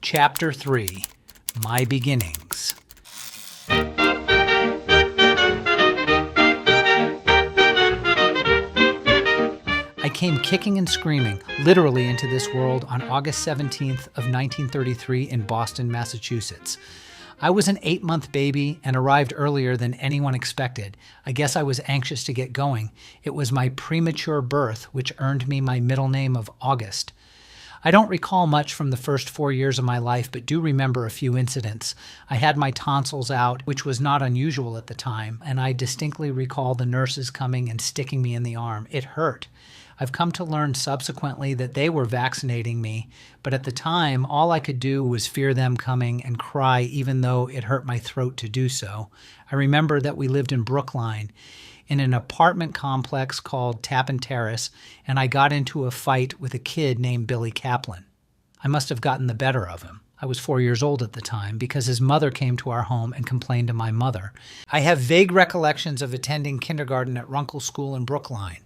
Chapter 3, My Beginnings. I came kicking and screaming, literally into this world on August 17th of 1933 in Boston, Massachusetts. I was an 8-month baby and arrived earlier than anyone expected. I guess I was anxious to get going. It was my premature birth which earned me my middle name of August. I don't recall much from the first 4 years of my life, but do remember a few incidents. I had my tonsils out, which was not unusual at the time, and I distinctly recall the nurses coming and sticking me in the arm. It hurt. I've come to learn subsequently that they were vaccinating me, but at the time, all I could do was fear them coming and cry, even though it hurt my throat to do so. I remember that we lived in Brookline, in an apartment complex called Tappan Terrace, and I got into a fight with a kid named Billy Kaplan. I must have gotten the better of him. I was 4 years old at the time because his mother came to our home and complained to my mother. I have vague recollections of attending kindergarten at Runkle School in Brookline.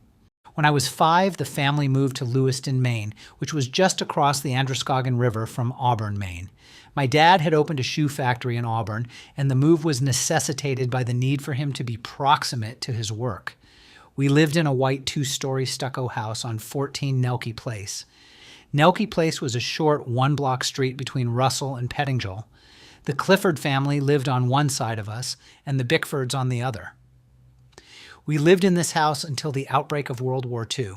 When I was 5, the family moved to Lewiston, Maine, which was just across the Androscoggin River from Auburn, Maine. My dad had opened a shoe factory in Auburn, and the move was necessitated by the need for him to be proximate to his work. We lived in a white 2-story stucco house on 14 Nelke Place. Nelke Place was a short 1-block street between Russell and Pettingill. The Clifford family lived on one side of us, and the Bickfords on the other. We lived in this house until the outbreak of World War II.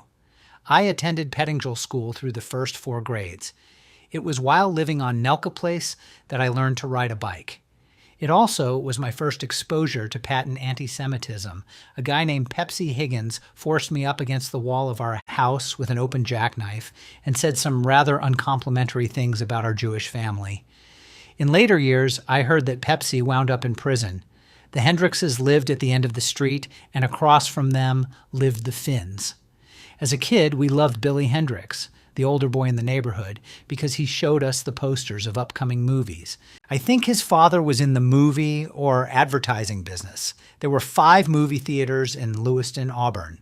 I attended Pettingill School through the first 4 grades. It was while living on Nelke Place that I learned to ride a bike. It also was my first exposure to patent anti-Semitism. A guy named Pepsi Higgins forced me up against the wall of our house with an open jackknife and said some rather uncomplimentary things about our Jewish family. In later years, I heard that Pepsi wound up in prison. The Hendrickses lived at the end of the street, and across from them lived the Finns. As a kid, we loved Billy Hendricks, the older boy in the neighborhood, because he showed us the posters of upcoming movies. I think his father was in the movie or advertising business. There were 5 movie theaters in Lewiston, Auburn.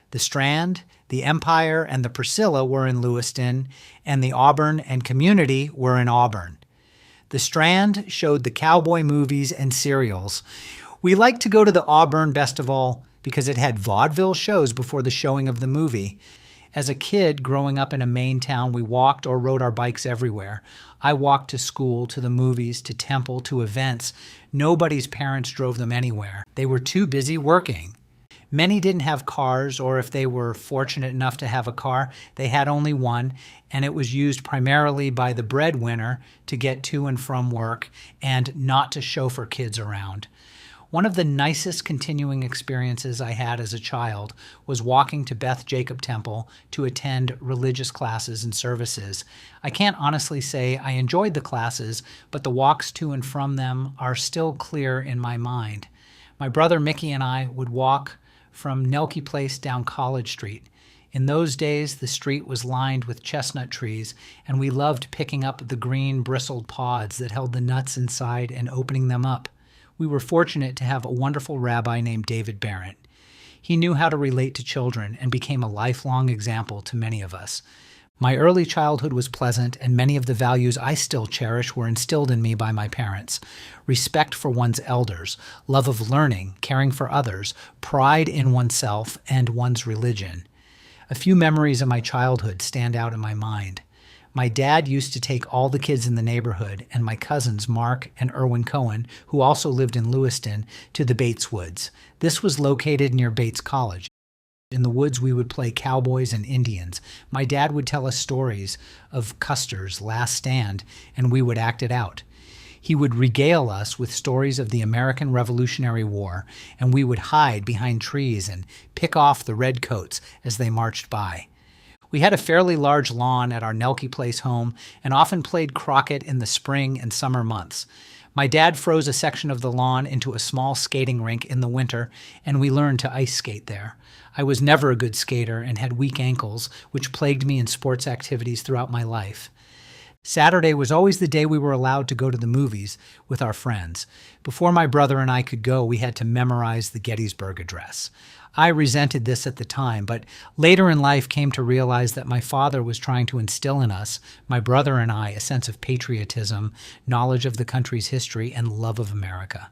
The Strand, the Empire, and the Priscilla were in Lewiston, and the Auburn and Community were in Auburn. The Strand showed the cowboy movies and serials. We liked to go to the Auburn Best of All because it had vaudeville shows before the showing of the movie. As a kid growing up in a Maine town, we walked or rode our bikes everywhere. I walked to school, to the movies, to temple, to events. Nobody's parents drove them anywhere. They were too busy working. Many didn't have cars, or if they were fortunate enough to have a car, they had only one, and it was used primarily by the breadwinner to get to and from work and not to chauffeur kids around. One of the nicest continuing experiences I had as a child was walking to Beth Jacob Temple to attend religious classes and services. I can't honestly say I enjoyed the classes, but the walks to and from them are still clear in my mind. My brother Mickey and I would walk from Nelke Place down College Street. In those days, the street was lined with chestnut trees, and we loved picking up the green bristled pods that held the nuts inside and opening them up. We were fortunate to have a wonderful rabbi named David Barrett. He knew how to relate to children and became a lifelong example to many of us. My early childhood was pleasant, and many of the values I still cherish were instilled in me by my parents. Respect for one's elders, love of learning, caring for others, pride in oneself and one's religion. A few memories of my childhood stand out in my mind. My dad used to take all the kids in the neighborhood and my cousins Mark and Erwin Cohen, who also lived in Lewiston, to the Bates Woods. This was located near Bates College. In the woods, we would play cowboys and Indians. My dad would tell us stories of Custer's Last Stand, and we would act it out. He would regale us with stories of the American Revolutionary War, and we would hide behind trees and pick off the redcoats as they marched by. We had a fairly large lawn at our Nelke Place home and often played croquet in the spring and summer months. My dad froze a section of the lawn into a small skating rink in the winter, and we learned to ice skate there. I was never a good skater and had weak ankles, which plagued me in sports activities throughout my life. Saturday was always the day we were allowed to go to the movies with our friends. Before my brother and I could go, we had to memorize the Gettysburg Address. I resented this at the time, but later in life came to realize that my father was trying to instill in us, my brother and I, a sense of patriotism, knowledge of the country's history, and love of America.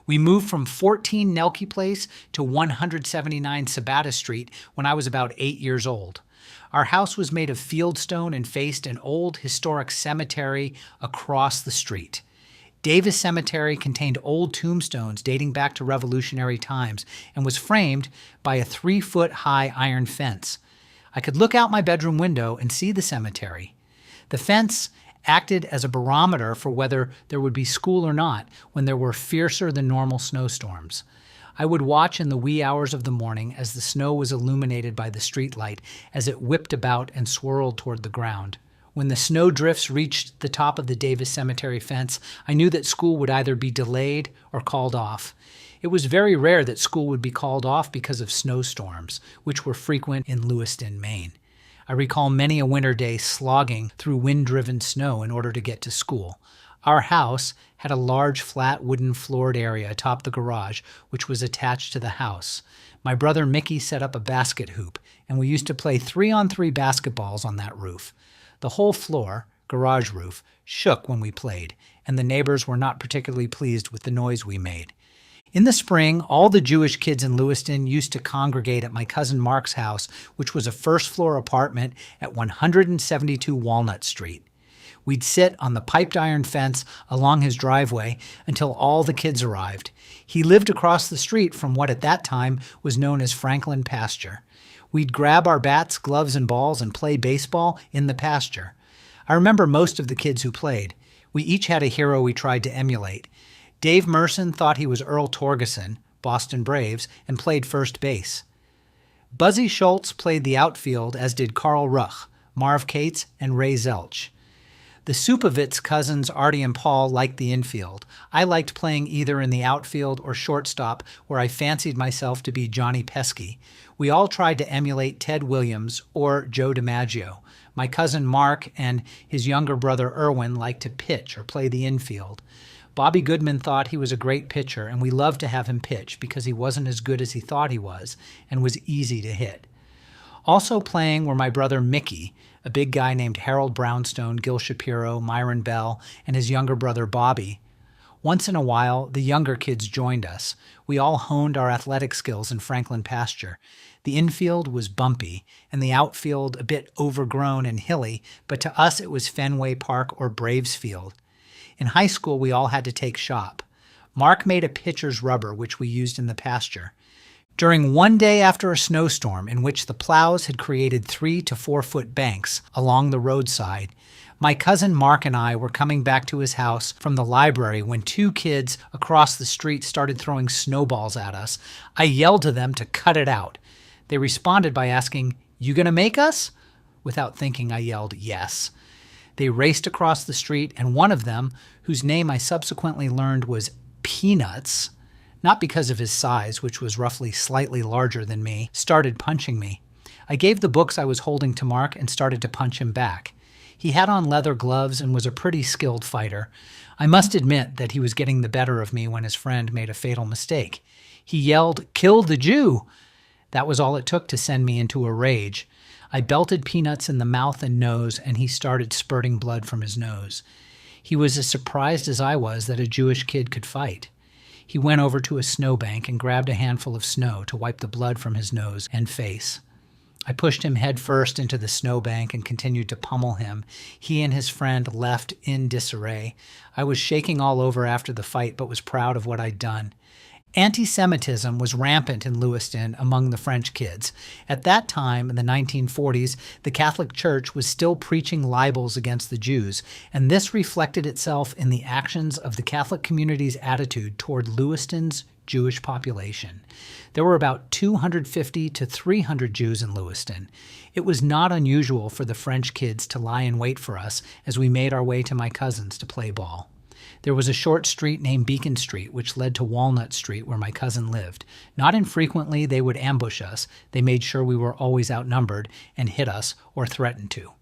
We moved from 14 Nelke Place to 179 Sabata Street when I was about 8 years old. Our house was made of fieldstone and faced an old historic cemetery across the street. Davis Cemetery contained old tombstones dating back to Revolutionary times and was framed by a 3-foot-high iron fence. I could look out my bedroom window and see the cemetery. The fence acted as a barometer for whether there would be school or not when there were fiercer than normal snowstorms. I would watch in the wee hours of the morning as the snow was illuminated by the streetlight as it whipped about and swirled toward the ground. When the snow drifts reached the top of the Davis Cemetery fence, I knew that school would either be delayed or called off. It was very rare that school would be called off because of snowstorms, which were frequent in Lewiston, Maine. I recall many a winter day slogging through wind-driven snow in order to get to school. Our house had a large flat wooden floored area atop the garage, which was attached to the house. My brother Mickey set up a basket hoop, and we used to play 3-on-3 basketballs on that roof. The whole floor, garage roof, shook when we played, and the neighbors were not particularly pleased with the noise we made. In the spring, all the Jewish kids in Lewiston used to congregate at my cousin Mark's house, which was a first-floor apartment at 172 Walnut Street. We'd sit on the piped iron fence along his driveway until all the kids arrived. He lived across the street from what at that time was known as Franklin Pasture. We'd grab our bats, gloves, and balls and play baseball in the pasture. I remember most of the kids who played. We each had a hero we tried to emulate. Dave Merson thought he was Earl Torgeson, Boston Braves, and played first base. Buzzy Schultz played the outfield, as did Carl Ruch, Marv Cates, and Ray Zelch. The Supovitz cousins Artie and Paul liked the infield. I liked playing either in the outfield or shortstop, where I fancied myself to be Johnny Pesky. We all tried to emulate Ted Williams or Joe DiMaggio. My cousin Mark and his younger brother Erwin liked to pitch or play the infield. Bobby Goodman thought he was a great pitcher, and we loved to have him pitch because he wasn't as good as he thought he was and was easy to hit. Also playing were my brother Mickey, a big guy named Harold Brownstone, Gil Shapiro, Myron Bell, and his younger brother Bobby. Once in a while, the younger kids joined us. We all honed our athletic skills in Franklin Pasture. The infield was bumpy, and the outfield a bit overgrown and hilly, but to us it was Fenway Park or Braves Field. In high school, we all had to take shop. Mark made a pitcher's rubber, which we used in the pasture. During one day after a snowstorm in which the plows had created 3 to 4 foot banks along the roadside, my cousin Mark and I were coming back to his house from the library when 2 kids across the street started throwing snowballs at us. I yelled to them to cut it out. They responded by asking, "You gonna make us?" Without thinking, I yelled, "Yes." They raced across the street, and one of them, whose name I subsequently learned was Peanuts, not because of his size, which was roughly slightly larger than me, started punching me. I gave the books I was holding to Mark and started to punch him back. He had on leather gloves and was a pretty skilled fighter. I must admit that he was getting the better of me when his friend made a fatal mistake. He yelled, "Kill the Jew!" That was all it took to send me into a rage. I belted Peanuts in the mouth and nose, and he started spurting blood from his nose. He was as surprised as I was that a Jewish kid could fight. He went over to a snowbank and grabbed a handful of snow to wipe the blood from his nose and face. I pushed him head first into the snowbank and continued to pummel him. He and his friend left in disarray. I was shaking all over after the fight, but was proud of what I'd done. Anti-Semitism was rampant in Lewiston among the French kids. At that time, in the 1940s, the Catholic Church was still preaching libels against the Jews, and this reflected itself in the actions of the Catholic community's attitude toward Lewiston's Jewish population. There were about 250 to 300 Jews in Lewiston. It was not unusual for the French kids to lie in wait for us as we made our way to my cousin's to play ball. There was a short street named Beacon Street, which led to Walnut Street, where my cousin lived. Not infrequently, they would ambush us. They made sure we were always outnumbered and hit us or threatened to.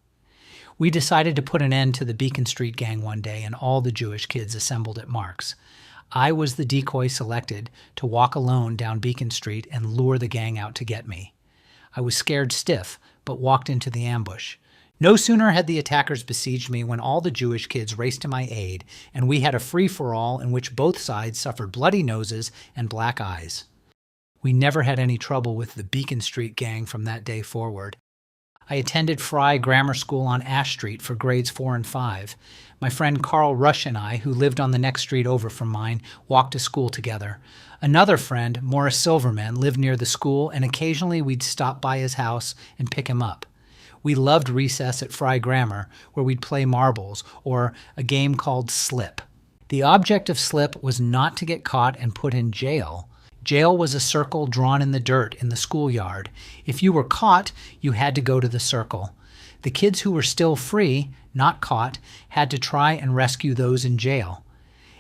We decided to put an end to the Beacon Street gang one day, and all the Jewish kids assembled at Mark's. I was the decoy selected to walk alone down Beacon Street and lure the gang out to get me. I was scared stiff, but walked into the ambush. No sooner had the attackers besieged me when all the Jewish kids raced to my aid, and we had a free-for-all in which both sides suffered bloody noses and black eyes. We never had any trouble with the Beacon Street gang from that day forward. I attended Fry Grammar School on Ash Street for grades 4 and 5. My friend Carl Rush and I, who lived on the next street over from mine, walked to school together. Another friend, Morris Silverman, lived near the school, and occasionally we'd stop by his house and pick him up. We loved recess at Fry Grammar, where we'd play marbles or a game called Slip. The object of Slip was not to get caught and put in jail. Jail was a circle drawn in the dirt in the schoolyard. If you were caught, you had to go to the circle. The kids who were still free, not caught, had to try and rescue those in jail.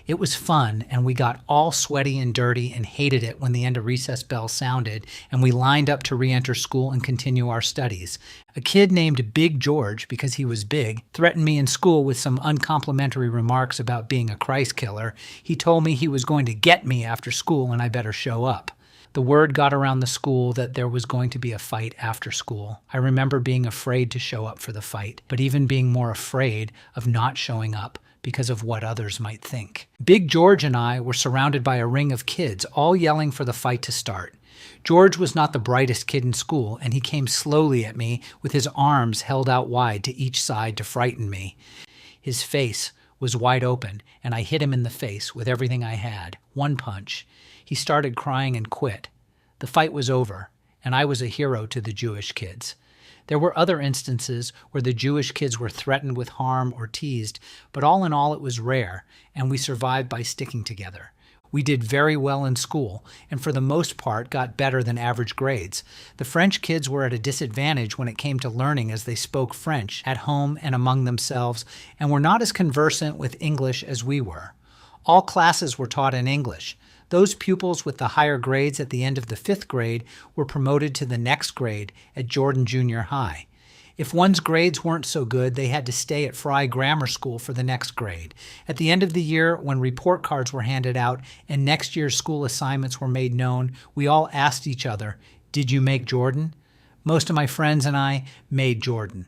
It was fun, and we got all sweaty and dirty and hated it when the end of recess bell sounded, and we lined up to re-enter school and continue our studies. A kid named Big George, because he was big, threatened me in school with some uncomplimentary remarks about being a Christ killer. He told me he was going to get me after school and I better show up. The word got around the school that there was going to be a fight after school. I remember being afraid to show up for the fight, but even being more afraid of not showing up because of what others might think. Big George and I were surrounded by a ring of kids, all yelling for the fight to start. George was not the brightest kid in school, and he came slowly at me with his arms held out wide to each side to frighten me. His face was wide open, and I hit him in the face with everything I had. One punch. He started crying and quit. The fight was over, and I was a hero to the Jewish kids. There were other instances where the Jewish kids were threatened with harm or teased, but all in all it was rare, and we survived by sticking together. We did very well in school, and for the most part got better than average grades. The French kids were at a disadvantage when it came to learning, as they spoke French at home and among themselves, and were not as conversant with English as we were. All classes were taught in English. Those pupils with the higher grades at the end of the 5th grade were promoted to the next grade at Jordan Junior High. If one's grades weren't so good, they had to stay at Fry Grammar School for the next grade. At the end of the year, when report cards were handed out and next year's school assignments were made known, we all asked each other, "Did you make Jordan?" Most of my friends and I made Jordan.